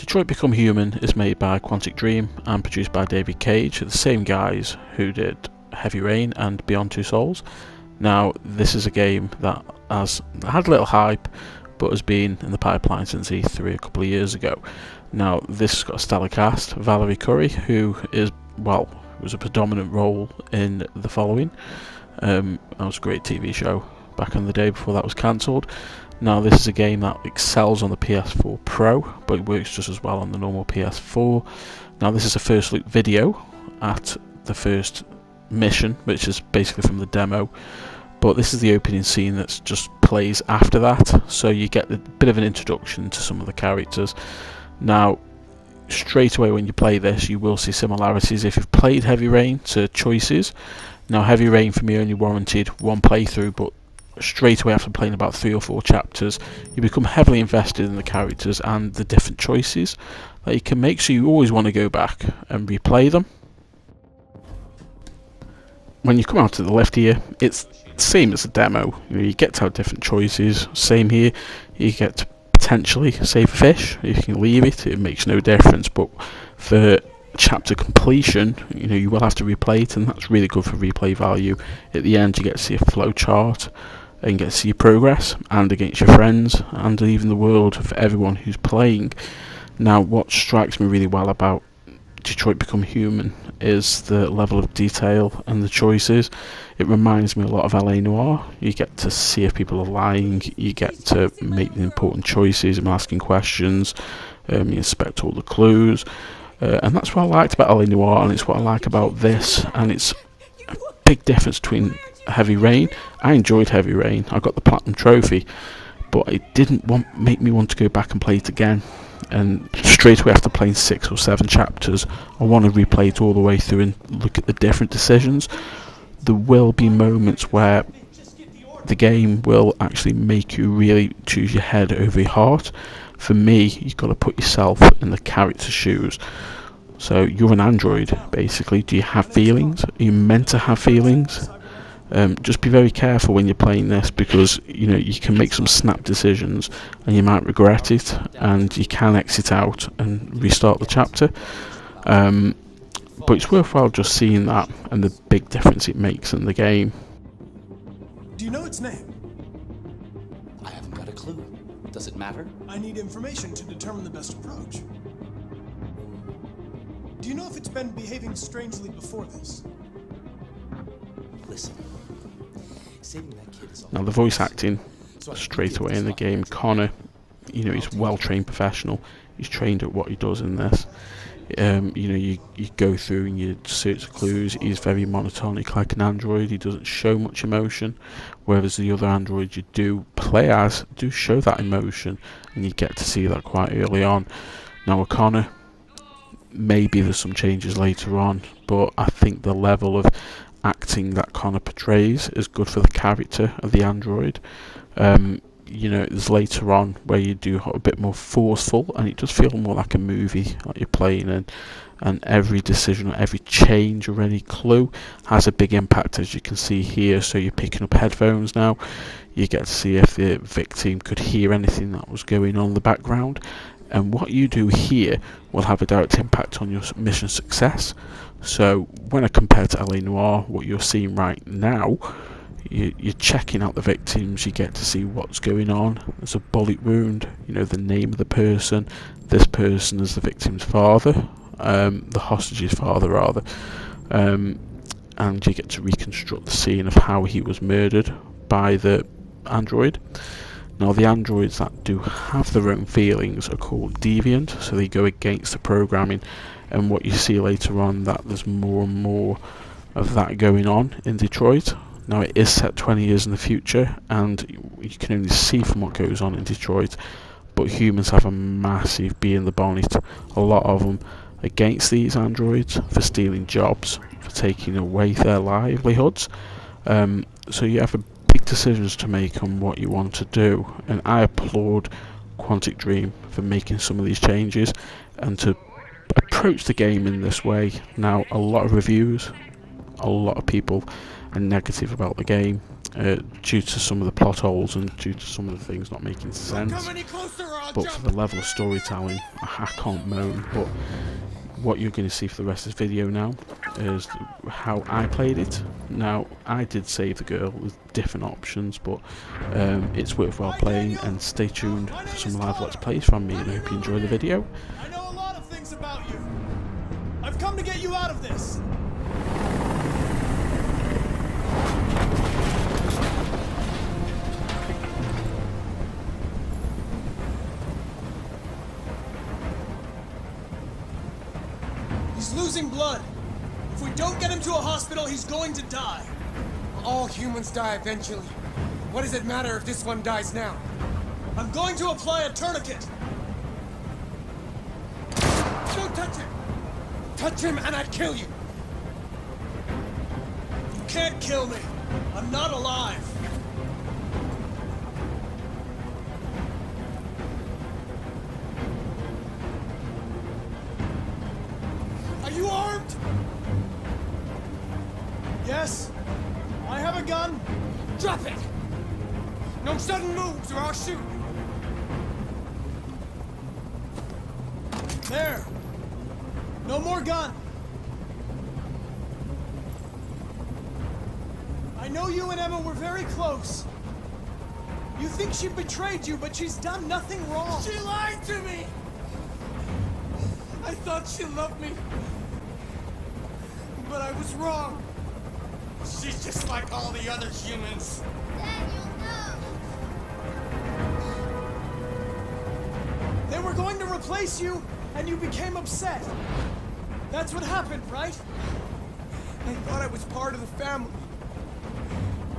Detroit Become Human is made by Quantic Dream and produced by David Cage, the same guys who did Heavy Rain and Beyond Two Souls. Now, this is a game that has had a little hype, but has been in the pipeline since E3 a couple of years ago. Now, this has got a stellar cast. Valerie Curry, who is, well, was a predominant role in The Following. That was a great TV show back in the day before that was cancelled. Now, this is a game that excels on the PS4 Pro, but it works just as well on the normal PS4. Now, this is a first look video at the first mission, which is basically from the demo, but this is the opening scene that just plays after that, so you get a bit of an introduction to some of the characters. Now, straight away when you play this, you will see similarities if you've played Heavy Rain to choices. Now, Heavy Rain for me only warranted one playthrough, but straight away after playing about 3 or 4 chapters, you become heavily invested in the characters and the different choices that you can make, so you always want to go back and replay them. When you come out to the left here, it's the same as the demo. You get to have different choices. Same here, you get to potentially save a fish. You can leave it, it makes no difference, but for chapter completion, you will have to replay it, and that's really good for replay value. At the end, you get to see a flow chart and get to see your progress, and against your friends, and even the world for everyone who's playing. Now, what strikes me really well about Detroit Become Human is the level of detail and the choices. It reminds me a lot of LA Noire. You get to see if people are lying, you get to make the important choices and asking questions, you inspect all the clues, and that's what I liked about LA Noire, and it's what I like about this, and it's a big difference between Heavy Rain. I enjoyed Heavy Rain, I got the Platinum Trophy, but it didn't make me want to go back and play it again. And straight away after playing 6 or 7 chapters, I want to replay it all the way through and look at the different decisions. There will be moments where the game will actually make you really choose your head over your heart. For me, you've got to put yourself in the character's shoes. So you're an android, basically. Do you have feelings? Are you meant to have feelings? Just be very careful when you're playing this, because you can make some snap decisions and you might regret it, and you can exit out and restart the chapter. But it's worthwhile just seeing that and the big difference it makes in the game. Do you know its name? I haven't got a clue. Does it matter? I need information to determine the best approach. Do you know if it's been behaving strangely before this? Listen. Saving that kid is all. Now, the voice acting straight away in the game, Connor, he's well-trained professional. He's trained at what he does in this. You go through and you search the clues. He's very monotonic, like an android. He doesn't show much emotion, whereas the other androids you do play as do show that emotion, and you get to see that quite early on. Now, with Connor, maybe there's some changes later on, but I think the level of acting that Connor portrays is good for the character of the android. There's later on where you do a bit more forceful, and it does feel more like a movie like you're playing in, and every decision or every change or any clue has a big impact, as you can see here. So you're picking up headphones now, you get to see if the victim could hear anything that was going on in the background, and what you do here will have a direct impact on your mission success. So when I compare to LA Noire, what you're seeing right now, you're checking out the victims, you get to see what's going on. There's a bullet wound, the name of the person. This person is the victim's father, the hostage's father rather, and you get to reconstruct the scene of how he was murdered by the android. Now, the androids that do have their own feelings are called deviant, so they go against the programming, and what you see later on, that there's more and more of that going on in Detroit. Now, it is set 20 years in the future, and you can only see from what goes on in Detroit, but humans have a massive bee in the bonnet, a lot of them against these androids for stealing jobs, for taking away their livelihoods. So you have big decisions to make on what you want to do, and I applaud Quantic Dream for making some of these changes and to approach the game in this way. Now, a lot of reviews, a lot of people are negative about the game due to some of the plot holes and due to some of the things not making sense. Don't come any closer or I'll but for the level of storytelling, I can't moan. But what you're going to see for the rest of the video now is how I played it. Now, I did save the girl with different options, but it's worthwhile playing, and stay tuned for some live Let's Plays from me, and I hope you enjoy the video. I know a lot of things about you. I've come to get you out of this. He's losing blood. If we don't get him to a hospital, he's going to die. All humans die eventually. What does it matter if this one dies now? I'm going to apply a tourniquet. Don't touch him! Touch him and I kill you! You can't kill me. I'm not alive. Are you armed? Yes. I have a gun. Drop it! No sudden moves or I'll shoot! There. No more gun. I know you and Emma were very close. You think she betrayed you, but she's done nothing wrong. She lied to me! I thought she loved me. But I was wrong. She's just like all the other humans. Daniel, no! They were going to replace you, and you became upset. That's what happened, right? I thought I was part of the family.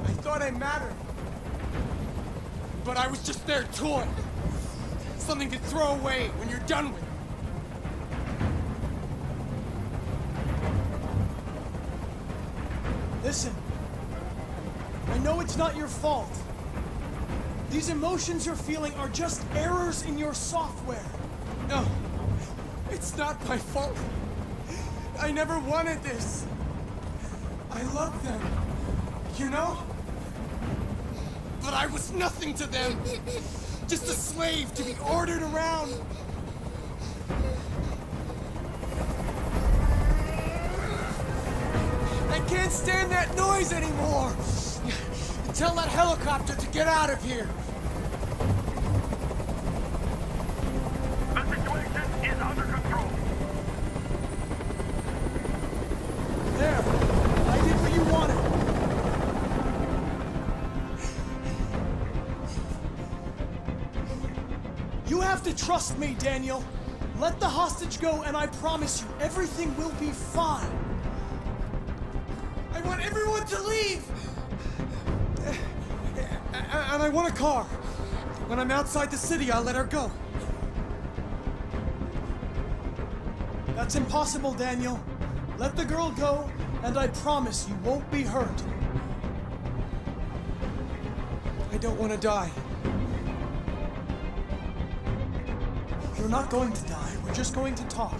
I thought I mattered. But I was just their toy. Something to throw away when you're done with it. Listen. I know it's not your fault. These emotions you're feeling are just errors in your software. No, it's not my fault. I never wanted this. I love them, you know? But I was nothing to them. Just a slave to be ordered around. I can't stand that noise anymore. Tell that helicopter to get out of here. The situation is under control. There. I did what you wanted. You have to trust me, Daniel. Let the hostage go, and I promise you, everything will be fine. I want everyone to leave! And I want a car. When I'm outside the city, I'll let her go. That's impossible, Daniel. Let the girl go, and I promise you won't be hurt. I don't want to die. You're not going to die. We're just going to talk.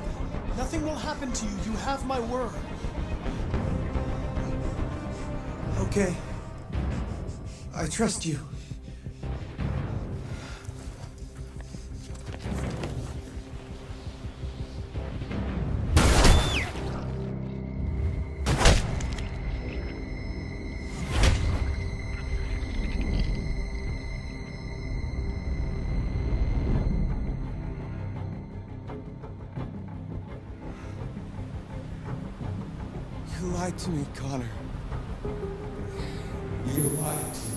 Nothing will happen to you. You have my word. Okay. I trust you. You lied to me, Connor. You lied to me.